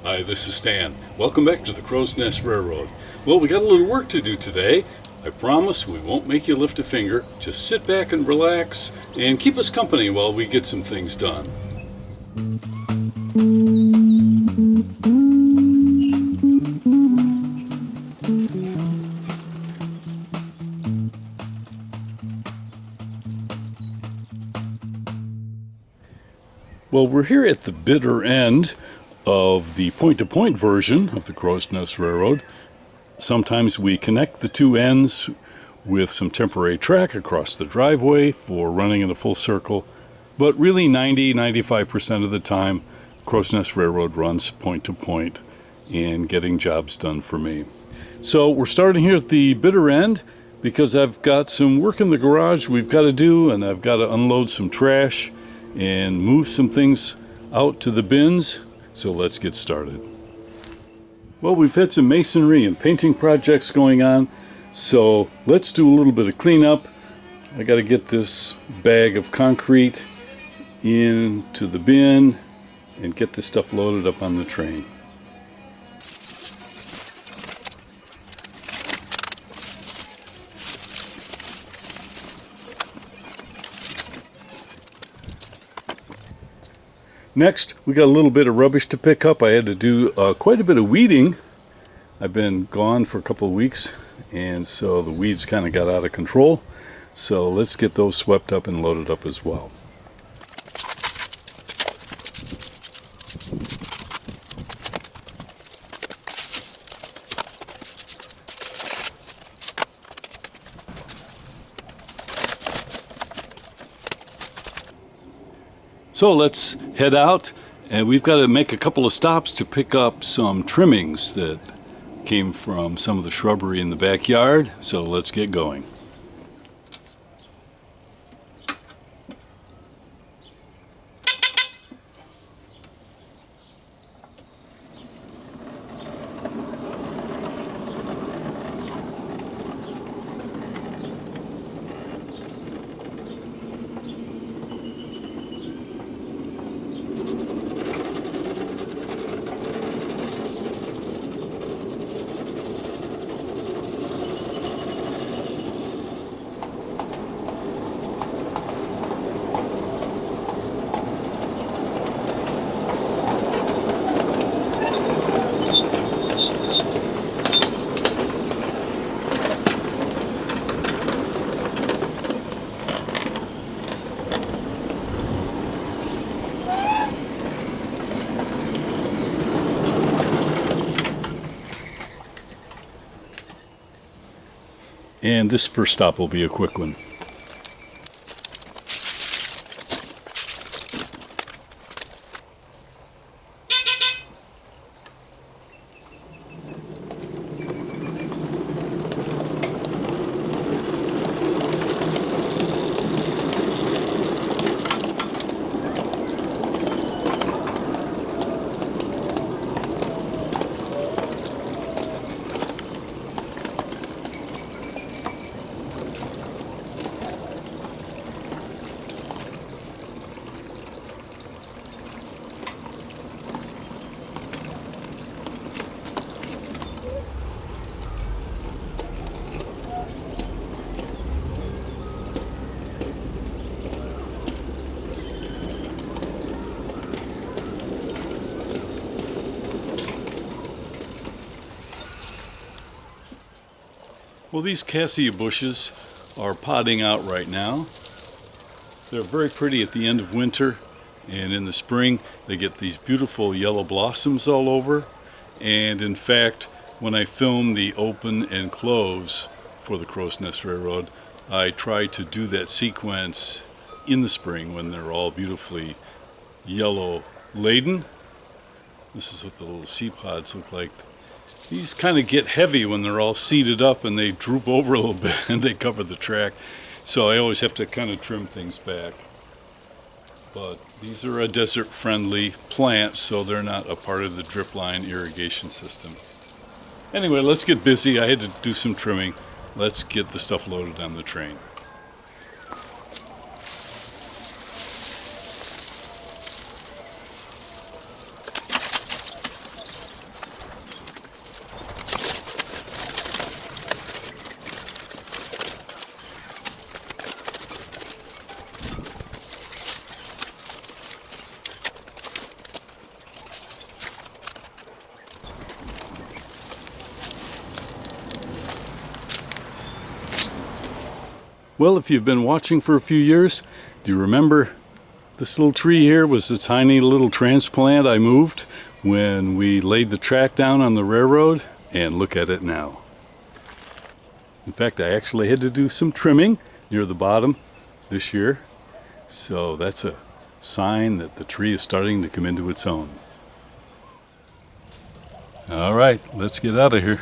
Hi, this is Stan. Welcome back to the Crow's Nest Railroad. Well, we got a little work to do today. I promise we won't make you lift a finger. Just sit back and relax and keep us company while we get some things done. Well, we're here at the bitter end of the point-to-point version of the Crow's Nest Railroad. Sometimes we connect the two ends with some temporary track across the driveway for running in a full circle, but really 90-95% of the time, Crow's Nest Railroad runs point-to-point and getting jobs done for me. So we're starting here at the bitter end because I've got some work in the garage we've got to do, and I've got to unload some trash and move some things out to the bins. So let's get started. Well, we've had some masonry and painting projects going on, so let's do a little bit of cleanup. I got to get this bag of concrete into the bin and get this stuff loaded up on the train. Next, we got a little bit of rubbish to pick up. I had to do quite a bit of weeding. I've been gone for a couple of weeks, and so the weeds kind of got out of control. So let's get those swept up and loaded up as well. So let's head out, and we've got to make a couple of stops to pick up some trimmings that came from some of the shrubbery in the backyard. So let's get going. And this first stop will be a quick one. Well, these cassia bushes are podding out right now. They're very pretty at the end of winter, and in the spring they get these beautiful yellow blossoms all over. And in fact, when I film the open and close for the Crow's Nest Railroad, I try to do that sequence in the spring when they're all beautifully yellow laden. This is what the little seed pods look like. These kind of get heavy when they're all seated up and they droop over a little bit and they cover the track. So I always have to kind of trim things back. But these are a desert-friendly plant, so they're not a part of the drip line irrigation system. Anyway, let's get busy. I had to do some trimming. Let's get the stuff loaded on the train. Well, if you've been watching for a few years, do you remember this little tree here was the tiny little transplant I moved when we laid the track down on the railroad? And look at it now. In fact, I actually had to do some trimming near the bottom this year. So that's a sign that the tree is starting to come into its own. All right, let's get out of here.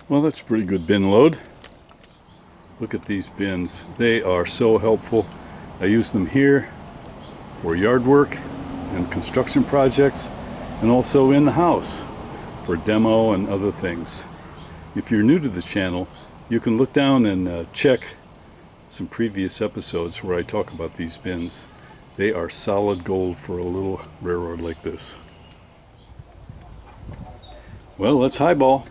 Well, that's a pretty good bin load. Look at these bins. They are so helpful. I use them here for yard work and construction projects, and also in the house for demo and other things. If you're new to the channel, you can look down and check some previous episodes where I talk about these bins. They are solid gold for a little railroad like this. Well, let's highball.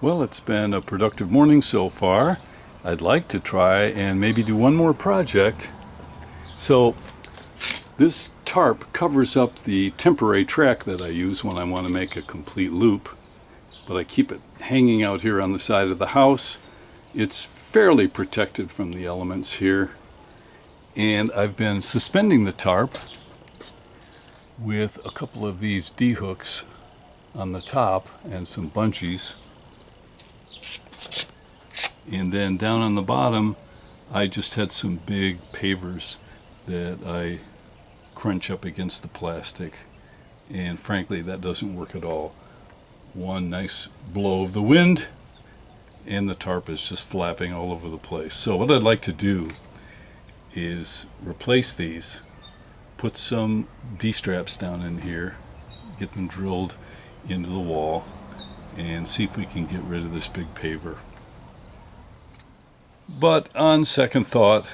Well, it's been a productive morning so far. I'd like to try and maybe do one more project. So this tarp covers up the temporary track that I use when I want to make a complete loop, but I keep it hanging out here on the side of the house. It's fairly protected from the elements here, and I've been suspending the tarp with a couple of these D-hooks on the top and some bungees. And then down on the bottom, I just had some big pavers that I crunch up against the plastic. And frankly, that doesn't work at all. One nice blow of the wind, and the tarp is just flapping all over the place. So what I'd like to do is replace these, put some D-straps down in here, get them drilled into the wall, and see if we can get rid of this big paver. But on second thought,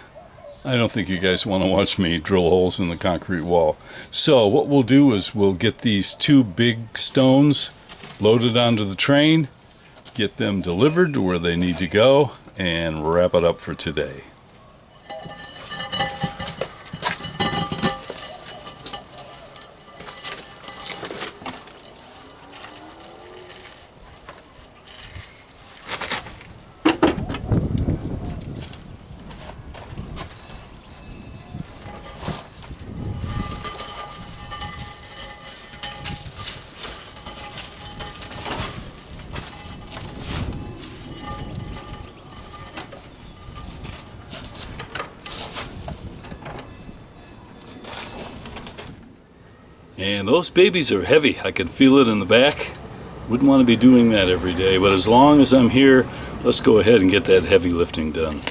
I don't think you guys want to watch me drill holes in the concrete wall. So what we'll do is we'll get these two big stones loaded onto the train, get them delivered to where they need to go, and wrap it up for today. And those babies are heavy. I can feel it in the back. Wouldn't want to be doing that every day, but as long as I'm here, let's go ahead and get that heavy lifting done.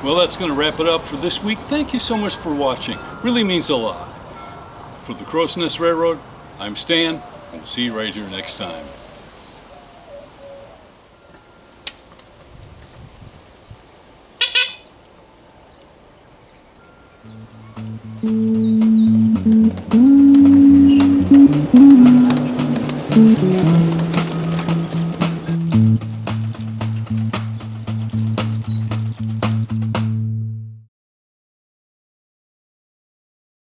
Well, that's going to wrap it up for this week. Thank you so much for watching. Really means a lot. For the Crow's Nest Railroad, I'm Stan, and we'll see you right here next time.